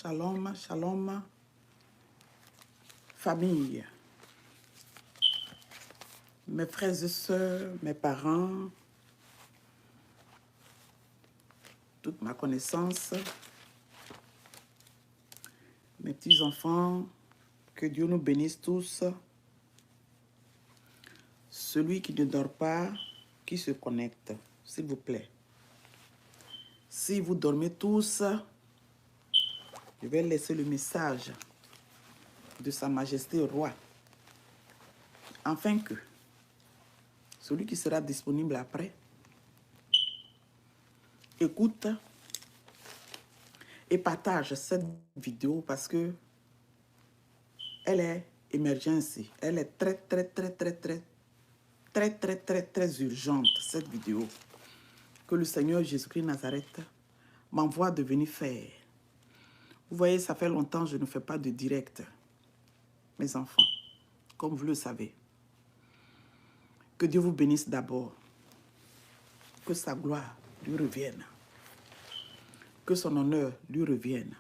Shalom, shalom, famille, mes frères et sœurs, mes parents, toute ma connaissance, mes petits-enfants, que Dieu nous bénisse tous. Celui qui ne dort pas, qui se connecte, s'il vous plaît. Si vous dormez tous, je vais laisser le message de Sa Majesté Roi, afin que celui qui sera disponible après écoute et partage cette vidéo parce que elle est émergente. Elle est très urgente, cette vidéo que le Seigneur Jésus-Christ Nazareth m'envoie de venir faire. Vous voyez, ça fait longtemps que je ne fais pas de direct, mes enfants, comme vous le savez. Que Dieu vous bénisse d'abord. Que sa gloire lui revienne. Que son honneur lui revienne.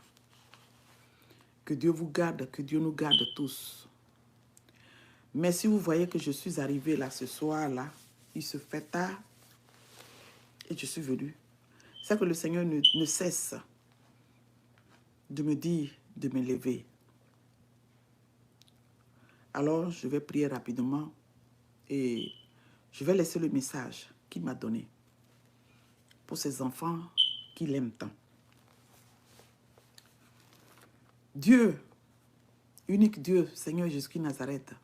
Que Dieu vous garde, que Dieu nous garde tous. Mais si vous voyez que je suis arrivé là ce soir-là, il se fait tard et je suis venu. C'est que le Seigneur ne cesse de me dire de me lever. Alors, je vais prier rapidement et je vais laisser le message qu'il m'a donné pour ses enfants qui l'aiment tant. Dieu, unique Dieu, Seigneur Jésus-Christ Nazareth,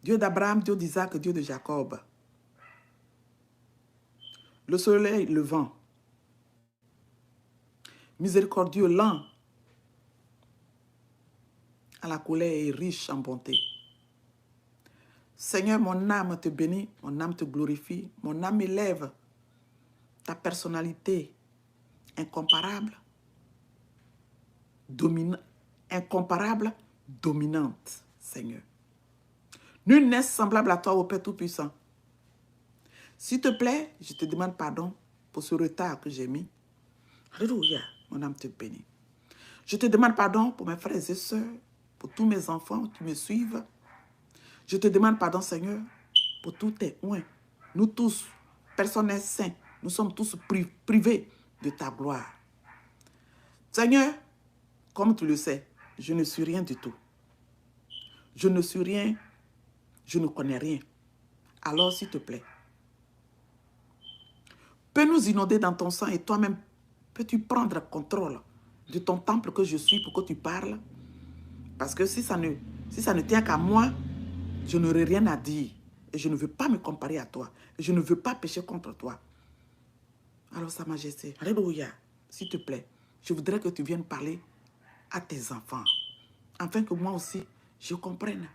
Dieu d'Abraham, Dieu d'Isaac, Dieu de Jacob, le soleil levant, miséricordieux, lent à la colère et riche en bonté. Seigneur, mon âme te bénit, mon âme te glorifie, mon âme élève ta personnalité incomparable, dominante, Seigneur. Nul n'est semblable à toi, ô Père Tout-Puissant. S'il te plaît, je te demande pardon pour ce retard que j'ai mis. Alléluia, mon âme te bénit. Je te demande pardon pour mes frères et sœurs, pour tous mes enfants qui me suivent. Je te demande pardon, Seigneur, pour tous tes oins. Nous tous, personne n'est saint, nous sommes tous privés de ta gloire. Seigneur, comme tu le sais, je ne suis rien du tout. Je ne suis rien, je ne connais rien. Alors, s'il te plaît, peux nous inonder dans ton sang et toi-même, peux-tu prendre contrôle de ton temple que je suis pour que tu parles? Parce que si ça ne tient qu'à moi, je n'aurai rien à dire. Et je ne veux pas me comparer à toi. Et je ne veux pas pécher contre toi. Alors, Sa Majesté, alléluia, s'il te plaît, je voudrais que tu viennes parler à tes enfants, afin que moi aussi, je comprenne.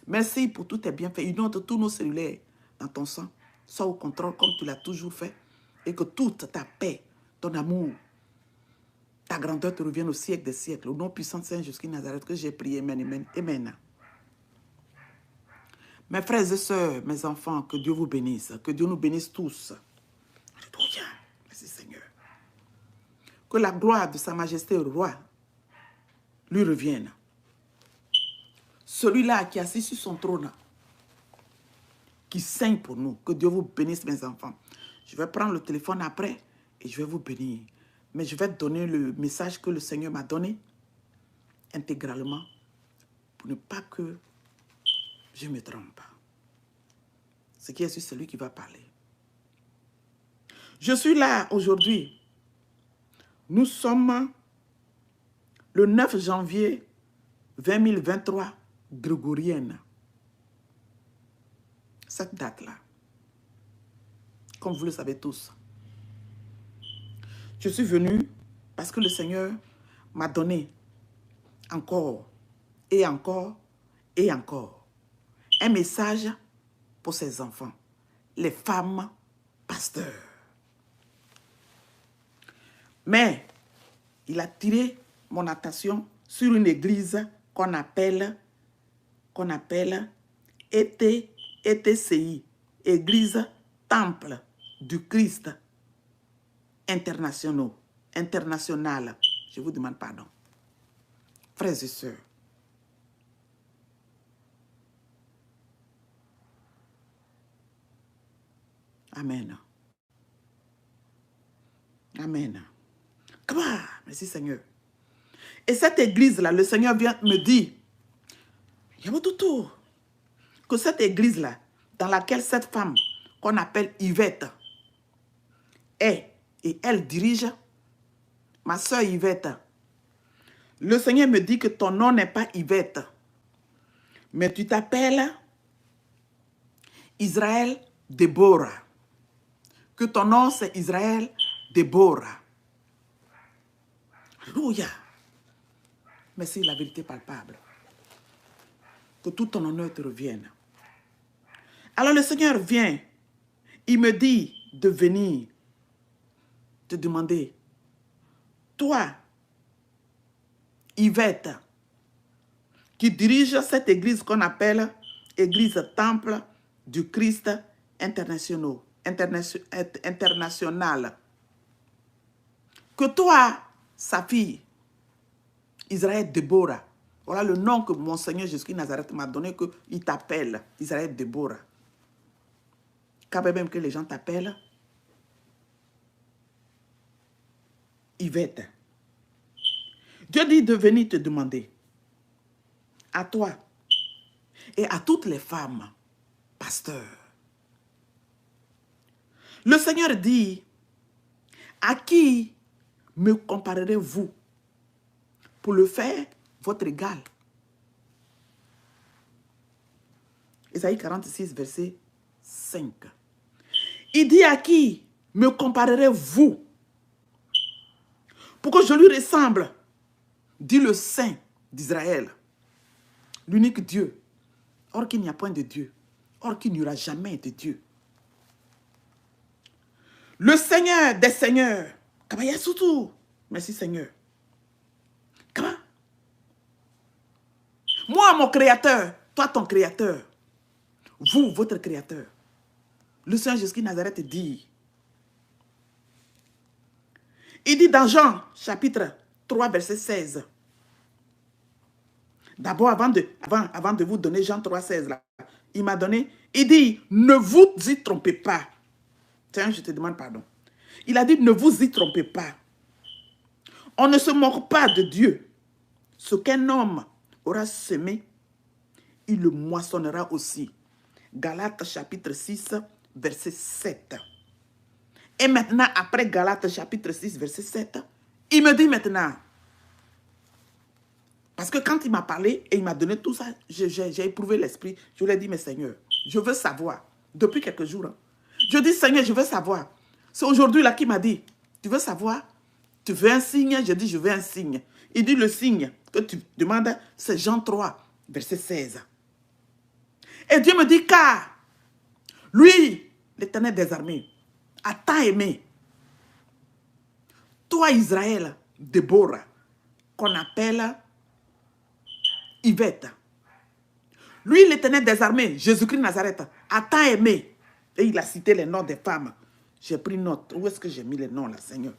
Merci pour tous tes bienfaits. Inonde tous nos cellulaires dans ton sang. Sois au contrôle comme tu l'as toujours fait. Et que toute ta paix, ton amour, ta grandeur te revienne au siècle des siècles. Au nom puissant de Saint Jésus-Christ Nazareth que j'ai prié. Amen, amen, amen. Mes frères et sœurs, mes enfants, que Dieu vous bénisse. Que Dieu nous bénisse tous. Alléluia. Merci Seigneur. Que la gloire de Sa Majesté le Roi lui revienne. Celui-là qui est assis sur son trône, qui saigne pour nous. Que Dieu vous bénisse, mes enfants. Je vais prendre le téléphone après et je vais vous bénir. Mais je vais te donner le message que le Seigneur m'a donné intégralement pour ne pas que je me trompe. Ce qui est sur celui qui va parler. Je suis là aujourd'hui. Nous sommes le 9 janvier 2023 grégorienne. Cette date-là, comme vous le savez tous. Je suis venu parce que le Seigneur m'a donné encore et encore et encore un message pour ses enfants, les femmes pasteurs. Mais il a tiré mon attention sur une église qu'on appelle ETCI, Église Temple du Christ International. international. Je vous demande pardon. Frères et sœurs. Amen. Amen. Comment? Merci Seigneur. Et cette église-là, le Seigneur vient me dire, que cette église-là, dans laquelle cette femme qu'on appelle Yvette est, et elle dirige, ma soeur Yvette, le Seigneur me dit que ton nom n'est pas Yvette, mais tu t'appelles Israël Déborah. Que ton nom c'est Israël Déborah. Alléluia. Mais c'est la vérité palpable. Que tout ton honneur te revienne. Alors le Seigneur vient, il me dit de venir te demander, toi, Yvette, qui dirige cette église qu'on appelle Église Temple du Christ international, que toi, sa fille, Israël Déborah, voilà le nom que mon Seigneur Jésus-Christ Nazareth m'a donné, qu'il t'appelle Israël Déborah. Quand même que les gens t'appellent Yvette. Dieu dit de venir te demander, à toi et à toutes les femmes, pasteurs. Le Seigneur dit, à qui me comparerez-vous pour le faire votre égal? Ésaïe 46, verset 5. Il dit, à qui me comparerez-vous pour que je lui ressemble, dit le Saint d'Israël, l'unique Dieu. Or qu'il n'y a point de Dieu, or qu'il n'y aura jamais de Dieu. Le Seigneur des Seigneurs, merci Seigneur. Comment? Moi, mon Créateur, toi, ton Créateur, vous, votre Créateur. Le Seigneur Jésus-Christ Nazareth dit, il dit dans Jean, chapitre 3, verset 16. D'abord, avant de vous donner Jean 3, 16, là, il m'a donné, il dit, ne vous y trompez pas. Tiens, je te demande pardon. Il a dit, ne vous y trompez pas. On ne se moque pas de Dieu. Ce qu'un homme aura semé, il le moissonnera aussi. Galates chapitre 6, verset 7. Et maintenant, après Galates chapitre 6, verset 7, il me dit maintenant, parce que quand il m'a parlé et il m'a donné tout ça, j'ai éprouvé l'esprit. Je lui ai dit, mais Seigneur, je veux savoir, depuis quelques jours. Je dis, Seigneur, je veux savoir. C'est aujourd'hui là qu'il m'a dit, tu veux savoir? Tu veux un signe? Je dis, je veux un signe. Il dit, le signe que tu demandes, c'est Jean 3, verset 16. Et Dieu me dit, car lui, l'Éternel des armées, a tant aimé, toi Israël, Déborah, qu'on appelle Yvette. Lui, l'Éternel des armées, Jésus-Christ Nazareth, a tant aimé. Et il a cité les noms des femmes. J'ai pris note. Où est-ce que j'ai mis les noms là, Seigneur?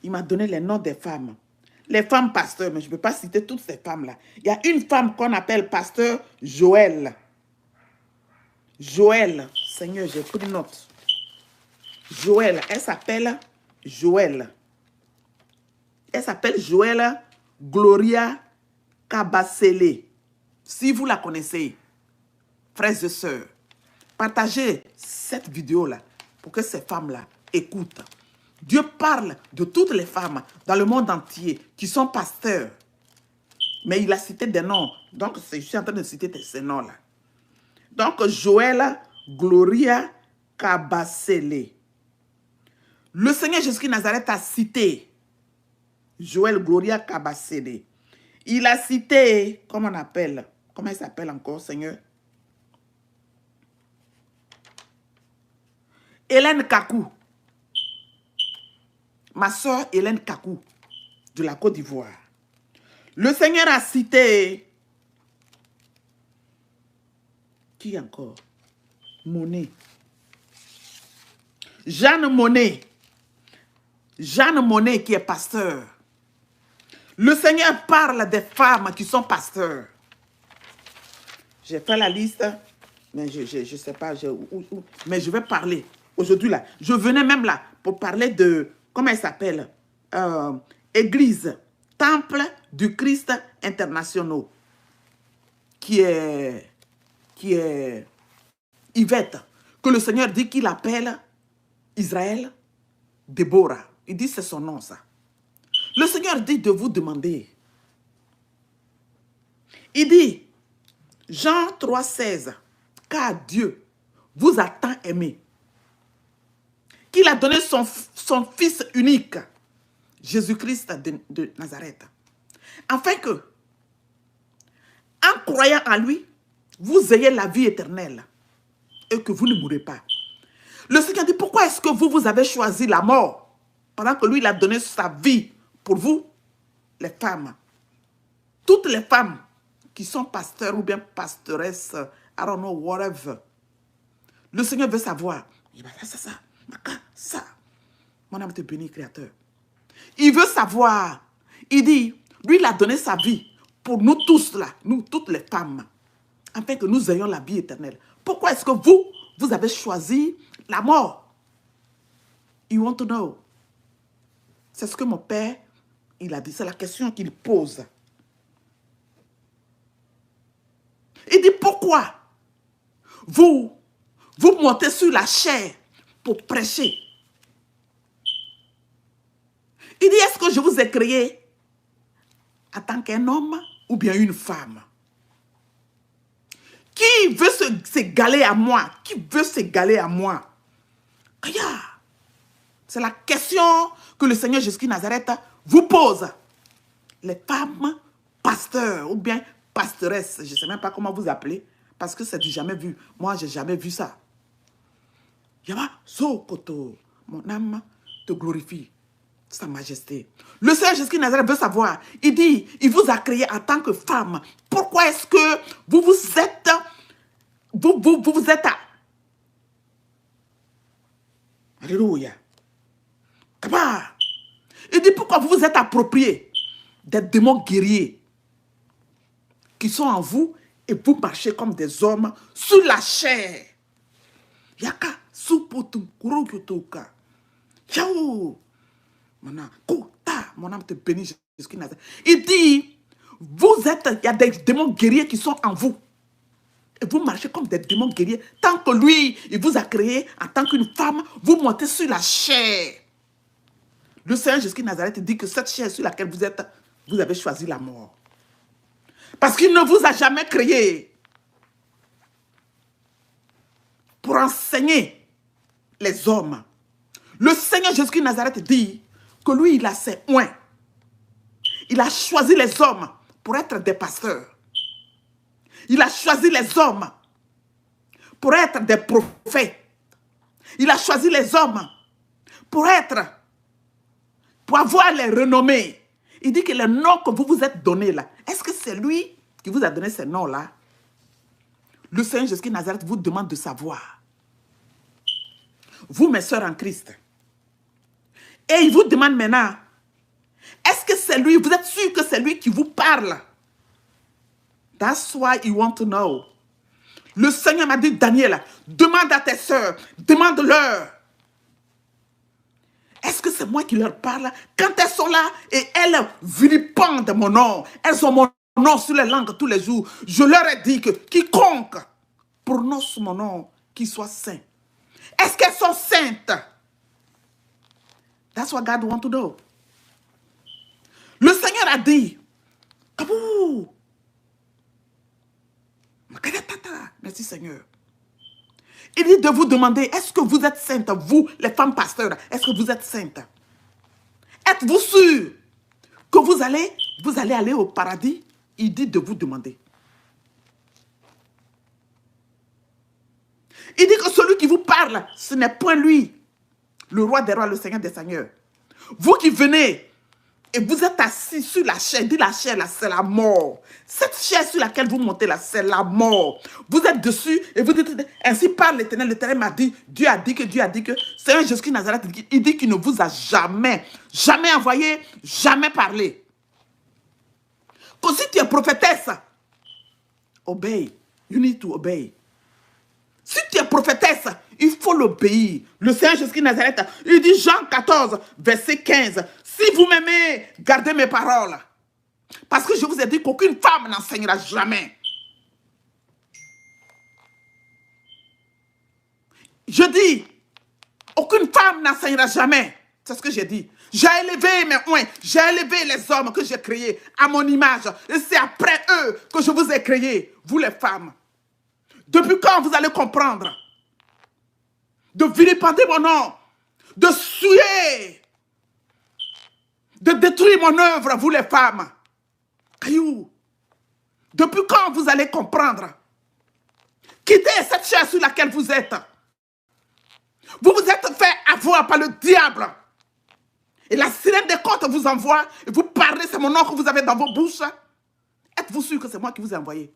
Il m'a donné les noms des femmes. Les femmes pasteurs, mais je ne peux pas citer toutes ces femmes-là. Il y a une femme qu'on appelle pasteur Joël. Joël, Seigneur, j'ai pris note. Joël, elle s'appelle Joël. Elle s'appelle Joël Gloria Kabasele. Si vous la connaissez, frères et sœurs, partagez cette vidéo-là pour que ces femmes-là écoutent. Dieu parle de toutes les femmes dans le monde entier qui sont pasteurs. Mais il a cité des noms. Donc, je suis en train de citer ces noms-là. Donc, Joël Gloria Kabasele. Le Seigneur Jésus-Christ Nazareth a cité Joël Gloria Kabasele. Il a cité, comment on appelle? Comment il s'appelle encore, Seigneur? Hélène Kakou. Ma soeur Hélène Kakou, de la Côte d'Ivoire. Le Seigneur a cité... Qui encore? Monet. Jeanne Monet. Jeanne Monnet qui est pasteur. Le Seigneur parle des femmes qui sont pasteurs. J'ai fait la liste, mais je ne sais pas, mais je vais parler aujourd'hui là. Je venais même là pour parler de, comment elle s'appelle, Église, Temple du Christ International, qui est Yvette, que le Seigneur dit qu'il appelle Israël Déborah. Il dit c'est son nom ça. Le Seigneur dit de vous demander. Il dit, Jean 3,16, car Dieu vous a tant aimé, qu'il a donné son Fils unique, Jésus-Christ de Nazareth, afin que, en croyant en lui, vous ayez la vie éternelle et que vous ne mourrez pas. Le Seigneur dit, pourquoi est-ce que vous avez choisi la mort pendant que lui, il a donné sa vie pour vous, les femmes? Toutes les femmes qui sont pasteurs ou bien pastoresses, I don't know, whatever. Le Seigneur veut savoir. Il va faire ça. Mon âme te bénit, Créateur. Il veut savoir. Il dit, lui, il a donné sa vie pour nous tous là, nous, toutes les femmes, afin que nous ayons la vie éternelle. Pourquoi est-ce que vous avez choisi la mort? You want to know? C'est ce que mon père, il a dit. C'est la question qu'il pose. Il dit, pourquoi vous montez sur la chair pour prêcher? Il dit, est-ce que je vous ai créé en tant qu'un homme ou bien une femme? Qui veut s'égaler à moi? Qui veut s'égaler à moi? C'est la question que le Seigneur Jésus-Christ Nazareth vous pose. Les femmes pasteurs ou bien pasteresses, je ne sais même pas comment vous appelez, parce que c'est du jamais vu. Moi, je n'ai jamais vu ça. Yaba, Sokoto, mon âme te glorifie, Sa Majesté. Le Seigneur Jésus-Christ Nazareth veut savoir. Il dit, il vous a créé en tant que femme. Pourquoi est-ce que vous êtes à... Alléluia. Il dit, pourquoi vous vous êtes approprié des démons guerriers qui sont en vous et vous marchez comme des hommes sur la chair. Yaka, supotum, kurogotoka. Yao. Mon âme te bénit, Jésus-Christ Nazareth. Il dit, il y a des démons guerriers qui sont en vous. Et vous marchez comme des démons guerriers. Tant que lui, il vous a créé en tant qu'une femme, vous montez sur la chair. Le Seigneur Jésus-Christ Nazareth dit que cette chair sur laquelle vous êtes, vous avez choisi la mort. Parce qu'il ne vous a jamais créé pour enseigner les hommes. Le Seigneur Jésus-Christ Nazareth dit que lui, il a ses oins. Il a choisi les hommes pour être des pasteurs. Il a choisi les hommes pour être des prophètes. Il a choisi les hommes pour avoir les renommées. Il dit que les noms que vous vous êtes donnés là, est-ce que c'est lui qui vous a donné ces noms-là? Le Seigneur Jésus-Christ Nazareth vous demande de savoir. Vous, mes sœurs en Christ. Et il vous demande maintenant, est-ce que c'est lui, vous êtes sûr que c'est lui qui vous parle? That's why you want to know. Le Seigneur m'a dit, Daniel, demande à tes sœurs, demande-leur. Est-ce que c'est moi qui leur parle? Quand elles sont là et elles vilipendent mon nom, elles ont mon nom sur les langues tous les jours, je leur ai dit que quiconque prononce mon nom, qu'il soit saint. Est-ce qu'elles sont saintes? That's what God wants to know. Le Seigneur a dit, Kabou! Merci Seigneur. Il dit de vous demander, est-ce que vous êtes saintes, vous, les femmes pasteurs, est-ce que vous êtes saintes? Êtes-vous sûrs que vous allez aller au paradis? Il dit de vous demander. Il dit que celui qui vous parle, ce n'est point lui, le roi des rois, le Seigneur des seigneurs. Vous qui venez Et vous êtes assis sur la chair. Dit la chair, là, c'est la mort. Cette chair sur laquelle vous montez, là, c'est la mort. Vous êtes dessus et vous dites, ainsi parle l'Éternel. L'Éternel m'a dit, Dieu a dit que, Seigneur Jésus-Christ Nazareth, il dit qu'il ne vous a jamais envoyé, jamais parlé. Que si tu es prophétesse, obey. You need to obey. Si tu es prophétesse, il faut l'obéir. Le Seigneur Jésus-Christ Nazareth, il dit Jean 14, verset 15. Si vous m'aimez, gardez mes paroles. Parce que je vous ai dit qu'aucune femme n'enseignera jamais. Je dis, aucune femme n'enseignera jamais. C'est ce que j'ai dit. J'ai élevé mes oins, j'ai élevé les hommes que j'ai créés à mon image. Et c'est après eux que je vous ai créés, vous les femmes. Depuis quand vous allez comprendre de vilipender mon nom, de souiller, de détruire mon œuvre, vous les femmes? Caillou, depuis quand vous allez comprendre? Quittez cette chair sur laquelle vous êtes. Vous vous êtes fait avoir par le diable. Et la sirène des côtes vous envoie et vous parlez, c'est mon nom que vous avez dans vos bouches. Êtes-vous sûr que c'est moi qui vous ai envoyé?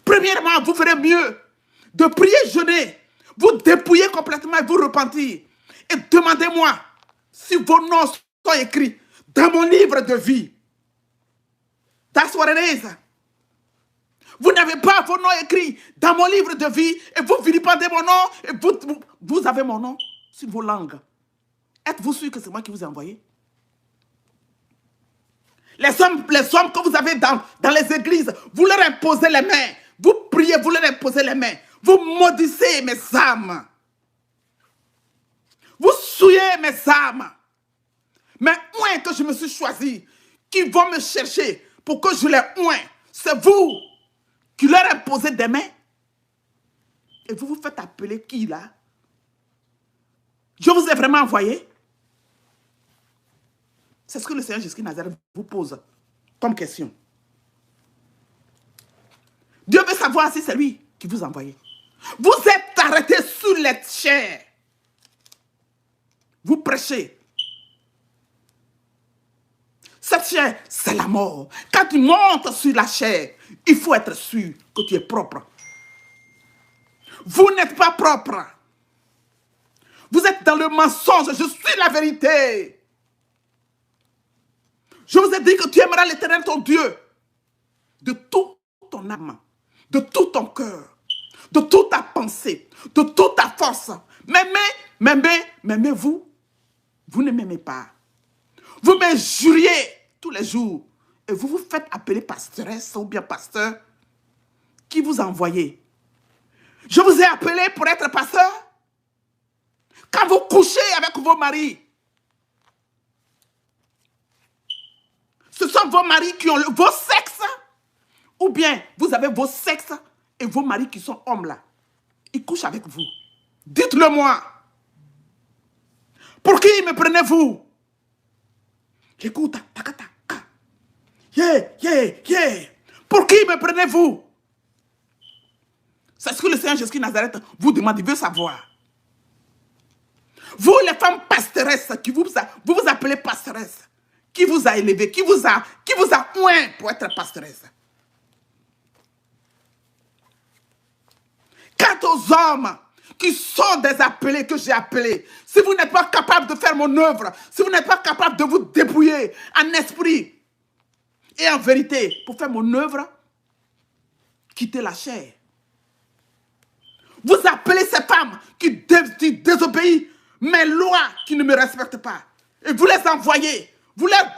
Premièrement, vous ferez mieux de prier, jeûner, vous dépouiller complètement et vous repentir. Et demandez-moi si vos noms sont écrits dans mon livre de vie. That's what it is. Vous n'avez pas vos noms écrits dans mon livre de vie et vous vilipendez mon nom et vous avez mon nom sur vos langues. Êtes-vous sûr que c'est moi qui vous ai envoyé? Les hommes que vous avez dans les églises, vous leur imposez les mains. Vous priez, vous leur imposez les mains. Vous maudissez mes âmes. Vous souillez mes âmes. Mais oint que je me suis choisi, qui vont me chercher pour que je les oint, c'est vous qui leur imposez des mains. Et vous vous faites appeler qui là? Je vous ai vraiment envoyé? C'est ce que le Seigneur Jésus-Christ Nazareth vous pose comme question. Dieu veut savoir si c'est lui qui vous a envoyé. Vous êtes arrêtés sous les chairs. Vous prêchez. Cette chair, c'est la mort. Quand tu montes sur la chair, il faut être sûr que tu es propre. Vous n'êtes pas propre. Vous êtes dans le mensonge. Je suis la vérité. Je vous ai dit que tu aimeras l'Éternel ton Dieu de toute ton âme, de tout ton cœur, de toute ta pensée, de toute ta force. Mais vous ne m'aimez pas. Vous m'injuriez tous les jours et vous vous faites appeler pastoresse ou bien pasteur. Qui vous a envoyé? Je vous ai appelé pour être pasteur. Quand vous couchez avec vos maris, ce sont vos maris qui ont vos sexes, ou bien vous avez vos sexes et vos maris qui sont hommes là. Ils couchent avec vous. Dites-le moi. Pour qui me prenez-vous? Écoute, pour qui me prenez-vous? C'est ce que le Seigneur Jésus Nazareth vous demande, il veut savoir. Vous, les femmes pastoresses, vous vous appelez pastoresse. Qui vous a élevé? Qui vous a oint pour être pastoresse? Quant aux hommes qui sont des appelés que j'ai appelés, si vous n'êtes pas capable de faire mon œuvre, si vous n'êtes pas capable de vous dépouiller en esprit et en vérité pour faire mon œuvre, quittez la chair. Vous appelez ces femmes qui désobéissent mes lois, qui ne me respectent pas, et vous les envoyez. Vous leur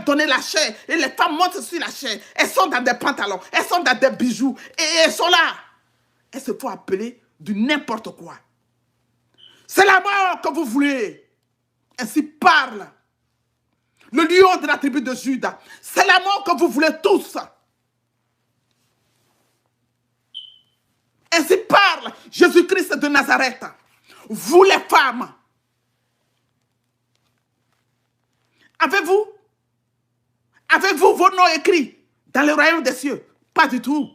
donnez la chair. Et les femmes montent sur la chair. Elles sont dans des pantalons. Elles sont dans des bijoux. Et elles sont là. Elles se font appeler du n'importe quoi. C'est la mort que vous voulez. Ainsi parle le lion de la tribu de Juda. C'est la mort que vous voulez tous. Ainsi parle Jésus-Christ de Nazareth. Vous les femmes. Avez-vous vos noms écrits dans le royaume des cieux? Pas du tout.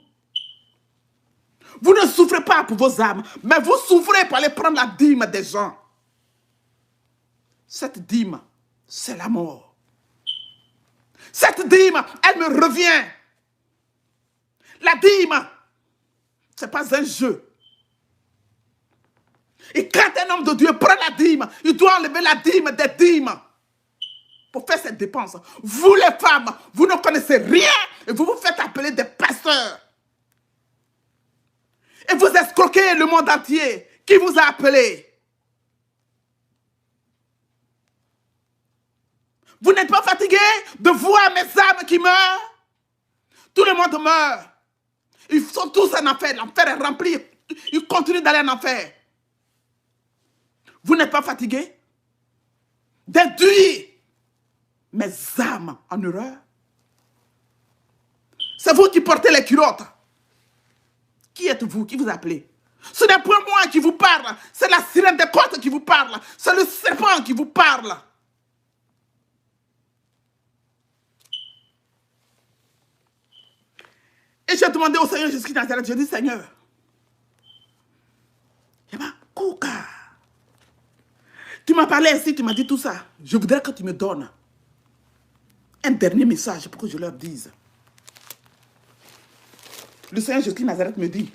Vous ne souffrez pas pour vos âmes, mais vous souffrez pour aller prendre la dîme des gens. Cette dîme, c'est la mort. Cette dîme, elle me revient. La dîme, ce n'est pas un jeu. Et quand un homme de Dieu prend la dîme, il doit enlever la dîme des dîmes pour faire cette dépense. Vous les femmes, vous ne connaissez rien et vous vous faites appeler des pasteurs. Et vous escroquez le monde entier. Qui vous a appelé? Vous n'êtes pas fatigué de voir mes âmes qui meurent? Tout le monde meurt. Ils sont tous en enfer. L'enfer est rempli. Ils continuent d'aller en enfer. Vous n'êtes pas fatigué d'induire mes âmes en erreur? C'est vous qui portez les culottes. Qui êtes-vous? Qui vous appelez? Ce n'est pas moi qui vous parle. C'est la sirène des côtes qui vous parle. C'est le serpent qui vous parle. Et j'ai demandé au Seigneur Jésus-Christ de Nazareth, j'ai dit, Seigneur, tu m'as parlé ainsi, tu m'as dit tout ça. Je voudrais que tu me donnes un dernier message pour que je leur dise. Le Seigneur Jésus-Christ de Nazareth me dit,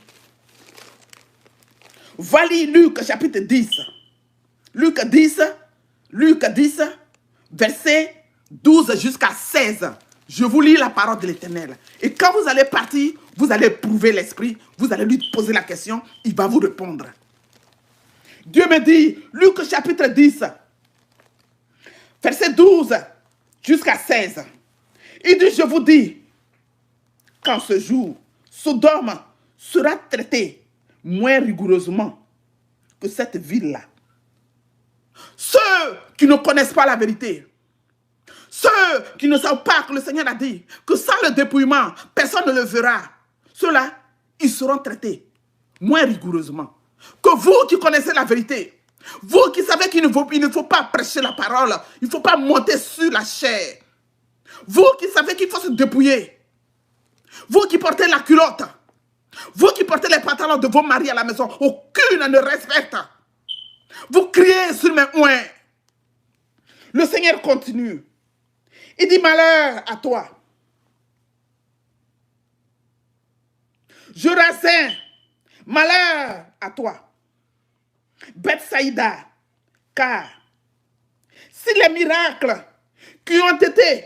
voilà Luc chapitre 10. Luc 10, verset 12 jusqu'à 16. Je vous lis la parole de l'Éternel. Et quand vous allez partir, vous allez prouver l'esprit, vous allez lui poser la question, il va vous répondre. Dieu me dit, Luc chapitre 10, verset 12 jusqu'à 16. Il dit, je vous dis, qu'en ce jour, Sodome sera traité moins rigoureusement que cette ville-là. Ceux qui ne connaissent pas la vérité, ceux qui ne savent pas que le Seigneur a dit que sans le dépouillement, personne ne le verra, ceux-là, ils seront traités moins rigoureusement que vous qui connaissez la vérité. Vous qui savez qu'il ne faut pas prêcher la parole, il ne faut pas monter sur la chair. Vous qui savez qu'il faut se dépouiller. Vous qui portez la culotte. Vous qui portez les pantalons de vos maris à la maison, aucune ne respecte. Vous criez sur mes oins. Le Seigneur continue. Il dit, malheur à toi. Je Chorazin, malheur à toi. Bethsaïda, car si les miracles qui ont été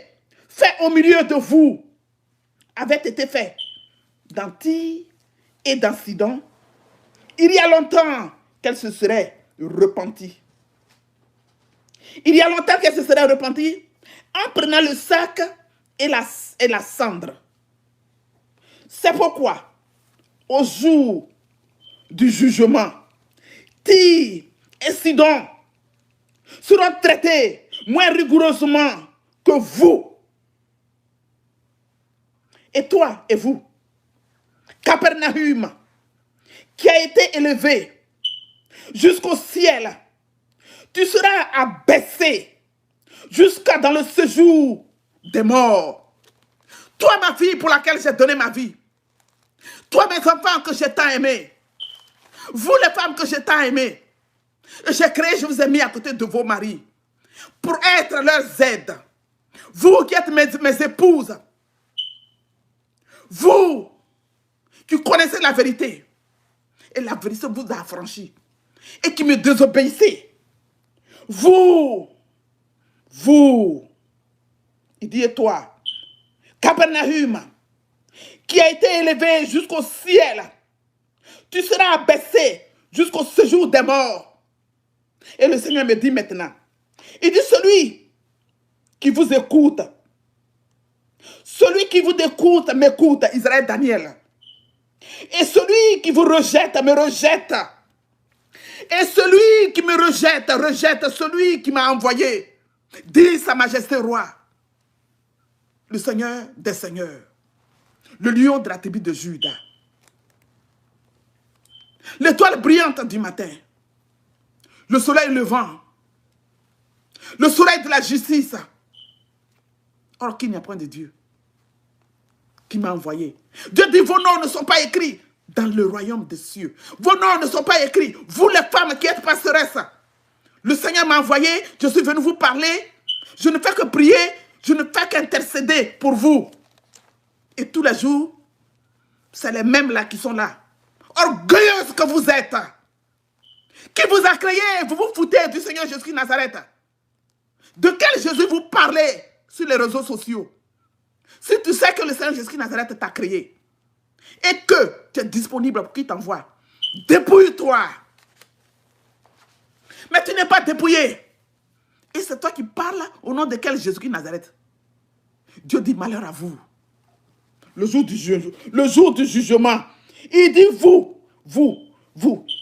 faits au milieu de vous avaient été faits dans Tyr et dans Sidon, il y a longtemps qu'elle se serait repentie. Il y a longtemps qu'elle se serait repentie en prenant le sac et la cendre. C'est pourquoi, au jour du jugement, Tyr et Sidon seront traités moins rigoureusement que vous. Et toi et vous, Capernaum, qui a été élevé jusqu'au ciel, tu seras abaissé jusqu'à dans le séjour des morts. Toi, ma fille pour laquelle j'ai donné ma vie, toi, mes enfants que j'ai tant aimés, vous, les femmes que j'ai tant aimées, j'ai créé, je vous ai mis à côté de vos maris pour être leurs aides. Vous qui êtes mes épouses, vous qui connaissez la vérité, et la vérité vous a affranchi, et qui me désobéissez, vous, il dit, et toi, Capernaum, qui a été élevé jusqu'au ciel, tu seras abaissé jusqu'au séjour des morts. Et le Seigneur me dit maintenant, il dit, celui qui vous écoute, m'écoute, Israël Daniel. Et celui qui vous rejette, me rejette. Et celui qui me rejette, rejette celui qui m'a envoyé. Dit Sa Majesté Roi, le Seigneur des Seigneurs, le lion de la tribu de Juda, l'étoile brillante du matin, le soleil levant, le soleil de la justice. Or, qu'il n'y a point de Dieu qui m'a envoyé. Dieu dit, vos noms ne sont pas écrits dans le royaume des cieux. Vos noms ne sont pas écrits. Vous, les femmes qui êtes pastoresses, le Seigneur m'a envoyé, je suis venu vous parler. Je ne fais que prier Je ne fais qu'intercéder pour vous. Et tous les jours, c'est les mêmes là qui sont là. Orgueilleuses que vous êtes. Qui vous a créé, vous vous foutez du Seigneur Jésus-Christ Nazareth. De quel Jésus vous parlez sur les réseaux sociaux? Si tu sais que le Seigneur Jésus-Christ Nazareth t'a créé et que tu es disponible pour qu'il t'envoie, dépouille-toi. Mais tu n'es pas dépouillé. Et c'est toi qui parles au nom de quel Jésus-Christ Nazareth? Dieu dit malheur à vous. Le jour du jugement, il dit vous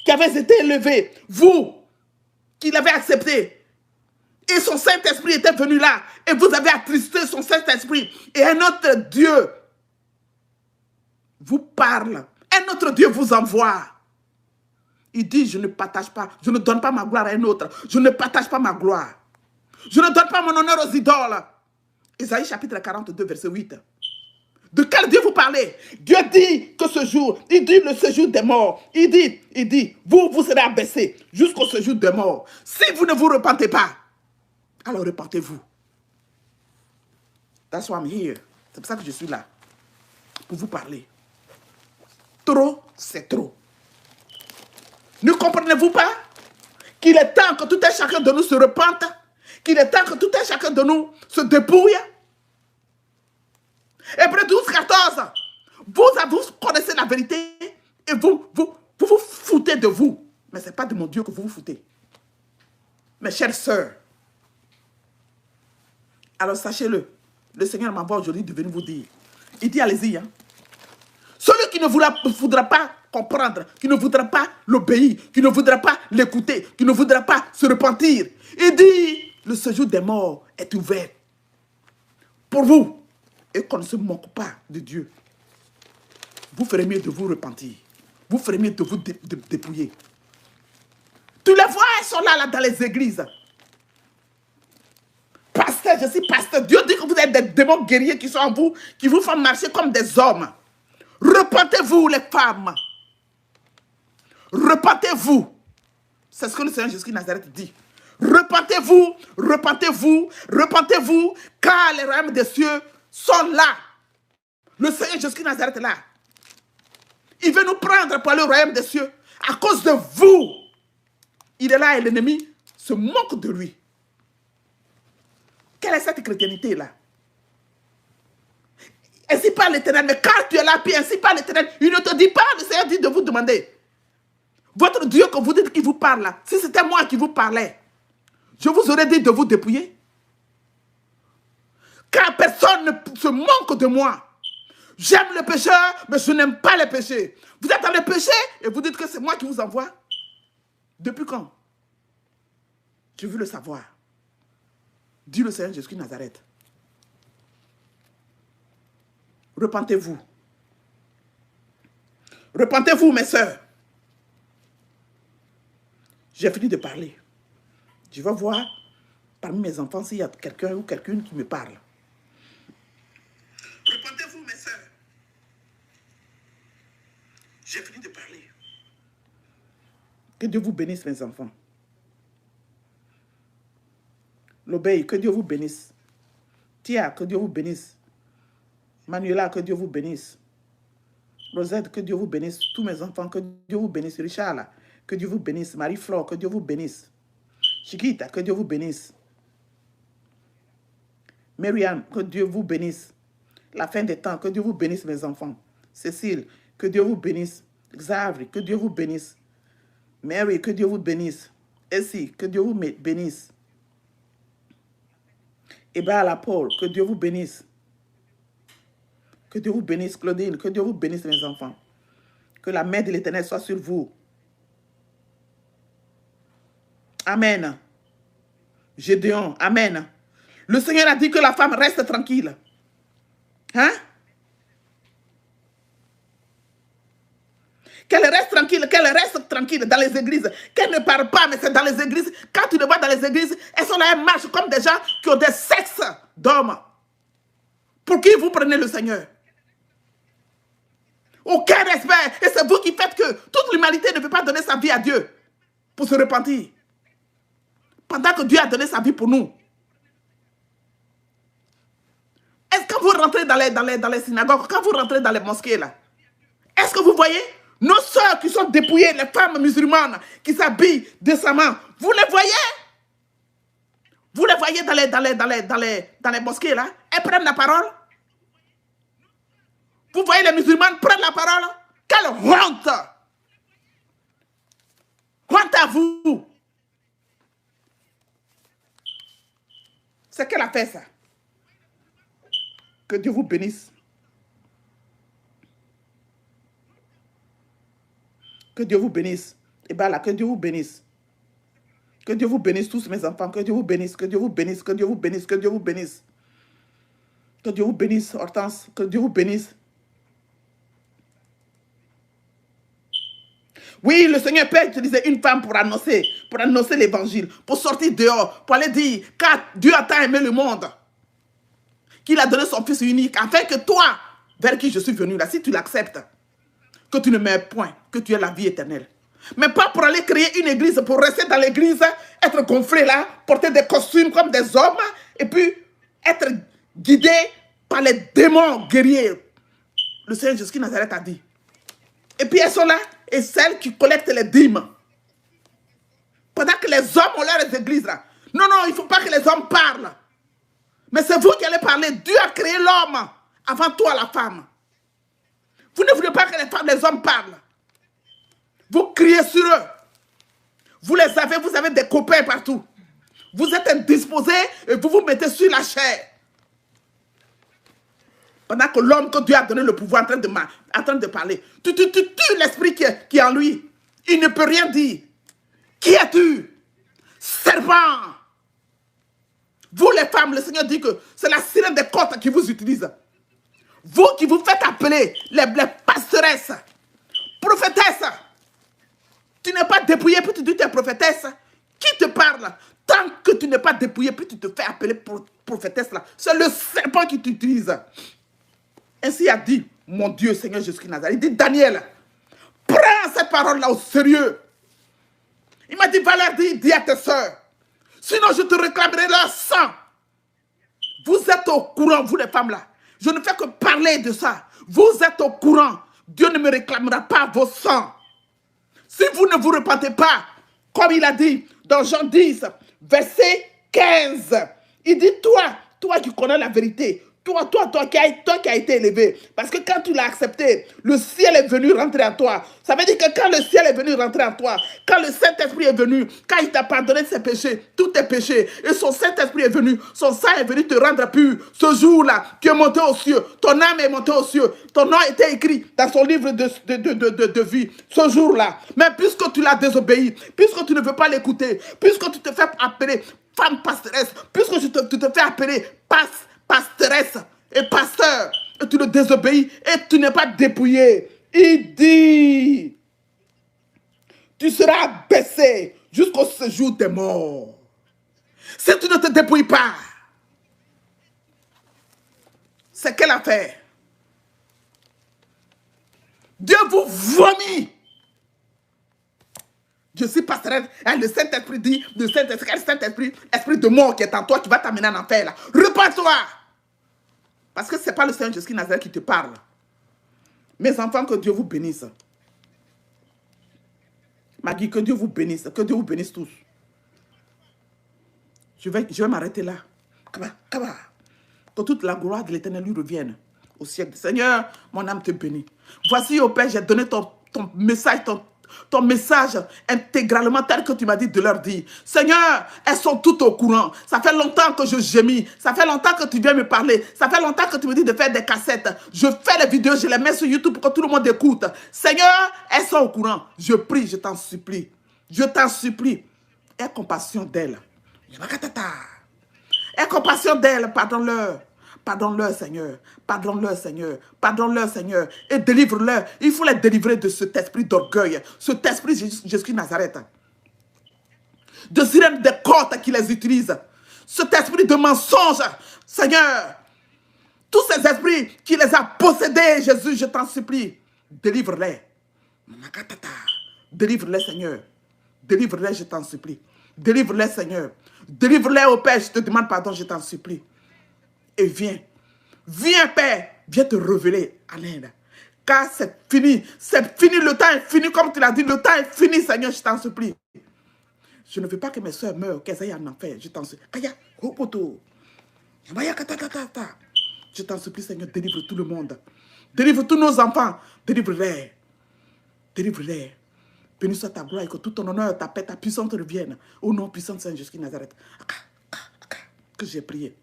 qui avez été élevés, vous qui l'avez accepté. Et son Saint-Esprit était venu là. Et vous avez attristé son Saint-Esprit. Et un autre Dieu vous parle. Un autre Dieu vous envoie. Il dit, je ne partage pas, je ne donne pas ma gloire à un autre. Je ne partage pas ma gloire. Je ne donne pas mon honneur aux idoles. Isaïe chapitre 42, verset 8. De quel Dieu vous parlez? Dieu dit que ce jour, il dit le séjour des morts. Il dit, vous serez abaissés jusqu'au séjour des morts. Si vous ne vous repentez pas, alors repentez-vous. That's why I'm here. C'est pour ça que je suis là. Pour vous parler. Trop, c'est trop. Ne comprenez-vous pas qu'il est temps que tout un chacun de nous se repente? Qu'il est temps que tout un chacun de nous se dépouille? Hébreux 12, 14. Vous connaissez la vérité et vous foutez de vous. Mais ce n'est pas de mon Dieu que vous vous foutez. Mes chères sœurs, alors sachez-le, le Seigneur m'envoie aujourd'hui de venir vous dire. Il dit, allez-y. Hein. Celui qui ne voudra pas comprendre, qui ne voudra pas l'obéir, qui ne voudra pas l'écouter, qui ne voudra pas se repentir, il dit, le séjour des morts est ouvert pour vous. Et qu'on ne se moque pas de Dieu. Vous ferez mieux de vous repentir. Vous ferez mieux de vous dépouiller. Tu les vois, elles sont là dans les églises. Pasteur, je suis pasteur. Dieu dit que vous êtes des démons guerriers qui sont en vous, qui vous font marcher comme des hommes. Repentez-vous, les femmes. Repentez-vous. C'est ce que le Seigneur Jésus Nazareth dit. Repentez-vous, repentez-vous, repentez-vous, car les royaumes des cieux sont là. Le Seigneur Jésus Nazareth est là. Il veut nous prendre pour aller au royaume des cieux. À cause de vous. Il est là et l'ennemi se moque de lui. Quelle est cette chrétienté-là? Ainsi parle l'Éternel. Mais quand tu es là, puis ainsi parle l'Éternel, il ne te dit pas, le Seigneur dit de vous demander. Votre Dieu que vous dites qui vous parle là, si c'était moi qui vous parlais, je vous aurais dit de vous dépouiller. Car personne ne se moque de moi. J'aime le pécheur, mais je n'aime pas les péchés. Vous êtes dans le péché et vous dites que c'est moi qui vous envoie. Depuis quand? Je veux le savoir. Dit le Seigneur Jésus Nazareth. Repentez-vous. Repentez-vous, mes sœurs. J'ai fini de parler. Je vais voir parmi mes enfants s'il y a quelqu'un ou quelqu'une qui me parle. Repentez-vous, mes sœurs. J'ai fini de parler. Que Dieu vous bénisse, mes enfants. L'obéi, que Dieu vous bénisse. Tia, que Dieu vous bénisse. Manuela, que Dieu vous bénisse. Rosette, que Dieu vous bénisse. Tous mes enfants, que Dieu vous bénisse. Richard, que Dieu vous bénisse. Marie-Flore, que Dieu vous bénisse. Chiquita, que Dieu vous bénisse. Myriam, que Dieu vous bénisse. La fin des temps, que Dieu vous bénisse, mes enfants. Cécile, que Dieu vous bénisse. Xavier, que Dieu vous bénisse. Mary, que Dieu vous bénisse. Essie, que Dieu vous bénisse. Eba la Paul, que Dieu vous bénisse. Que Dieu vous bénisse, Claudine, que Dieu vous bénisse, mes enfants. Que la main de l'Éternel soit sur vous. Amen. Gédéon, amen. Le Seigneur a dit que la femme reste tranquille. Hein? Qu'elle reste tranquille dans les églises. Qu'elle ne parle pas, mais c'est dans les églises. Quand tu le vois dans les églises, elles sont là, elles marchent comme des gens qui ont des sexes d'hommes. Pour qui vous prenez le Seigneur? Aucun respect. Et c'est vous qui faites que toute l'humanité ne peut pas donner sa vie à Dieu pour se repentir. Pendant que Dieu a donné sa vie pour nous. rentrez dans les synagogues, quand vous rentrez dans les mosquées, là, est-ce que vous voyez nos sœurs qui sont dépouillées, les femmes musulmanes qui s'habillent décemment, vous les voyez? Vous les voyez dans les mosquées, là? Elles prennent la parole? Vous voyez les musulmanes prendre la parole? Quelle honte! Honte à vous! C'est qu'elle a fait ça. Que Dieu vous bénisse. Que Dieu vous bénisse. Et bien là, que Dieu vous bénisse. Que Dieu vous bénisse tous mes enfants. Que Dieu vous bénisse. Que Dieu vous bénisse. Que Dieu vous bénisse. Que Dieu vous bénisse. Que Dieu vous bénisse, Hortense. Que Dieu vous bénisse. Oui, le Seigneur peut utiliser une femme pour annoncer l'évangile, pour sortir dehors, pour aller dire, car Dieu a tant aimé le monde, qu'il a donné son Fils unique, afin que toi, vers qui je suis venu là, si tu l'acceptes, que tu ne meurs point, que tu aies la vie éternelle. Mais pas pour aller créer une église, pour rester dans l'église, être gonflé là, porter des costumes comme des hommes, et puis être guidé par les démons guerriers. Le Seigneur Jésus de Nazareth a dit. Et puis elles sont là, et celles qui collectent les dîmes. Pendant que les hommes ont leurs églises là. Non, non, il ne faut pas que les hommes parlent. Mais c'est vous qui allez parler. Dieu a créé l'homme avant toi, la femme. Vous ne voulez pas que les hommes parlent. Vous criez sur eux. Vous les avez, vous avez des copains partout. Vous êtes indisposés et vous vous mettez sur la chair. Pendant que l'homme que Dieu a donné le pouvoir en train de parler, tu tues l'esprit qui est en lui. Il ne peut rien dire. Qui es-tu? Serpent. Vous les femmes, le Seigneur dit que c'est la sirène des côtes qui vous utilise. Vous qui vous faites appeler les pastoresses, prophétesses. Tu n'es pas dépouillé, puis tu dis que tu es prophétesse. Qui te parle? Tant que tu n'es pas dépouillé, puis tu te fais appeler prophétesse là. C'est le serpent qui t'utilise. Ainsi a dit mon Dieu, Seigneur Jésus de Nazareth. Il dit, Daniel, prends cette parole-là au sérieux. Il m'a dit, va leur dire, dis à tes soeurs. Sinon, je te réclamerai leur sang. Vous êtes au courant, vous les femmes là. Je ne fais que parler de ça. Vous êtes au courant. Dieu ne me réclamera pas vos sangs. Si vous ne vous repentez pas, comme il a dit dans Jean 10, verset 15, il dit, toi qui connais la vérité, toi qui as été élevé. Parce que quand tu l'as accepté, le ciel est venu rentrer en toi. Ça veut dire que quand le ciel est venu rentrer en toi, quand le Saint-Esprit est venu, quand il t'a pardonné ses péchés, tous tes péchés, et son Saint-Esprit est venu, son sang est venu te rendre pur. Ce jour-là, tu es monté aux cieux, ton âme est montée aux cieux, ton nom a été écrit dans son livre de vie. Ce jour-là, mais puisque tu l'as désobéi, puisque tu ne veux pas l'écouter, puisque tu te fais appeler femme pastoresse, puisque tu te fais appeler pastoresse et pasteur, et tu le désobéis et tu n'es pas dépouillé. Il dit, tu seras abaissé jusqu'au séjour des morts. Si tu ne te dépouilles pas, c'est quelle affaire? Dieu vous vomit. Je suis pastoresse. Le Saint-Esprit dit, le Saint-Esprit, esprit de mort qui est en toi, qui va t'amener en enfer là. Repends-toi. Parce que ce n'est pas le Seigneur Jésus de Nazareth qui te parle. Mes enfants, que Dieu vous bénisse. Maggie, que Dieu vous bénisse. Que Dieu vous bénisse tous. Je vais m'arrêter là. Que toute la gloire de l'Éternel lui revienne au siècle. Seigneur, mon âme te bénit. Voici, au Père, j'ai donné ton message, ton message intégralement tel que tu m'as dit de leur dire. Seigneur, elles sont toutes au courant. Ça fait longtemps que je gémis. Ça fait longtemps que tu viens me parler. Ça fait longtemps que tu me dis de faire des cassettes. Je fais les vidéos, je les mets sur YouTube pour que tout le monde écoute. Seigneur, elles sont au courant. Je prie, je t'en supplie. Je t'en supplie. Aie compassion d'elles. Aie compassion d'elles, pardonne-leur. Pardonne-leur, Seigneur. Pardonne-leur, Seigneur. Pardonne-leur, Seigneur. Et délivre-leur. Il faut les délivrer de cet esprit d'orgueil. Cet esprit Jésus de Nazareth. De sirène des côtes qui les utilisent. Cet esprit de mensonge. Seigneur. Tous ces esprits qui les a possédés, Jésus, je t'en supplie. Délivre-les. Délivre-les, Seigneur. Délivre-les, je t'en supplie. Délivre-les, Seigneur. Délivre-les au Père, je te demande pardon, je t'en supplie. Et viens Viens, Père, viens te révéler à l'Inde. Car c'est fini, le temps est fini, comme tu l'as dit, le temps est fini, Seigneur, je t'en supplie. Je ne veux pas que mes soeurs meurent, qu'elles aillent en enfer, je t'en supplie. Je t'en supplie, Seigneur, délivre tout le monde. Délivre tous nos enfants, délivre-les. Délivre-les. Béni soit ta gloire et que tout ton honneur, ta paix, ta puissance revienne. Au nom puissant de Saint Jésus de Nazareth. Que j'ai prié.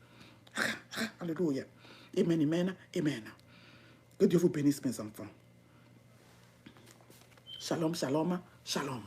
Alléluia. Amen, amen, amen. Que Dieu vous bénisse, mes enfants. Shalom, shalom, shalom.